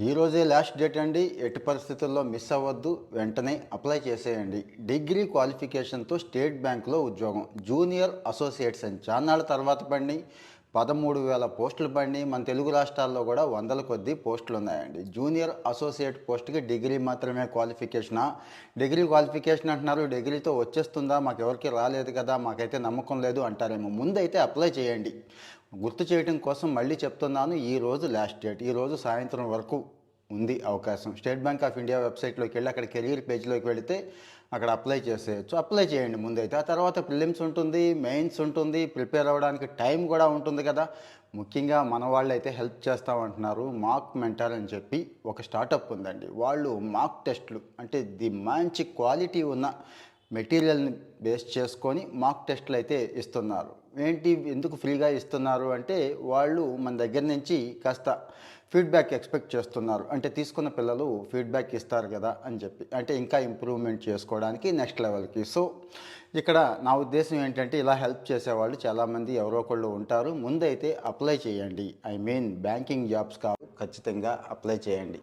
ఈ రోజే last date అండి. ఎట్టి పరిస్థితుల్లో మిస్ అవ్వద్దు. వెంటనే అప్లై చేసేయండి. డిగ్రీ క్వాలిఫికేషన్తో స్టేట్ బ్యాంకులో ఉద్యోగం. జూనియర్ అసోసియేట్స్ అని చాన్నాళ్ళ తర్వాత పడి 13,000 పోస్టులు పడి మన తెలుగు రాష్ట్రాల్లో కూడా వందల కొద్దీ పోస్టులు ఉన్నాయండి. జూనియర్ అసోసియేట్ పోస్ట్కి డిగ్రీ మాత్రమే క్వాలిఫికేషనా? డిగ్రీ క్వాలిఫికేషన్ అంటున్నారు, డిగ్రీతో వచ్చేస్తుందా? మాకెవరికి రాలేదు కదా, మాకైతే నమ్మకం లేదు అంటారేమో. ముందైతే అప్లై చేయండి. గుర్తు చేయడం కోసం మళ్ళీ చెప్తున్నాను, ఈరోజు లాస్ట్ డేట్. ఈరోజు సాయంత్రం వరకు ఉంది అవకాశం. స్టేట్ బ్యాంక్ ఆఫ్ ఇండియా వెబ్సైట్లోకి వెళ్ళి అక్కడ కెరీర్ పేజ్లోకి వెళితే అక్కడ అప్లై చేసేయచ్చు. అప్లై చేయండి ముందైతే. ఆ తర్వాత ప్రిలిమ్స్ ఉంటుంది, మెయిన్స్ ఉంటుంది, ప్రిపేర్ అవ్వడానికి టైం కూడా ఉంటుంది కదా. ముఖ్యంగా మన వాళ్ళు అయితే హెల్ప్ చేస్తామంటున్నారు. మాక్ మెంటర్ అని చెప్పి ఒక స్టార్టప్ ఉందండి. వాళ్ళు మాక్ టెస్ట్లు అంటే మంచి క్వాలిటీ ఉన్న మెటీరియల్ని బేస్ చేసుకొని మాక్ టెస్ట్లు అయితే ఇస్తున్నారు. ఏంటి, ఎందుకు ఫ్రీగా ఇస్తున్నారు అంటే, వాళ్ళు మన దగ్గర నుంచి కాస్త ఫీడ్బ్యాక్ ఎక్స్పెక్ట్ చేస్తున్నారు. అంటే తీసుకున్న పిల్లలు ఫీడ్బ్యాక్ ఇస్తారు కదా అని చెప్పి, అంటే ఇంకా ఇంప్రూవ్మెంట్ చేసుకోవడానికి నెక్స్ట్ లెవెల్కి. సో ఇక్కడ నా ఉద్దేశం ఏంటంటే, ఇలా హెల్ప్ చేసేవాళ్ళు చాలామంది ఎవరో ఒకళ్ళు ఉంటారు. ముందైతే అప్లై చేయండి. ఐ మీన్ బ్యాంకింగ్ జాబ్స్ ఖచ్చితంగా అప్లై చేయండి.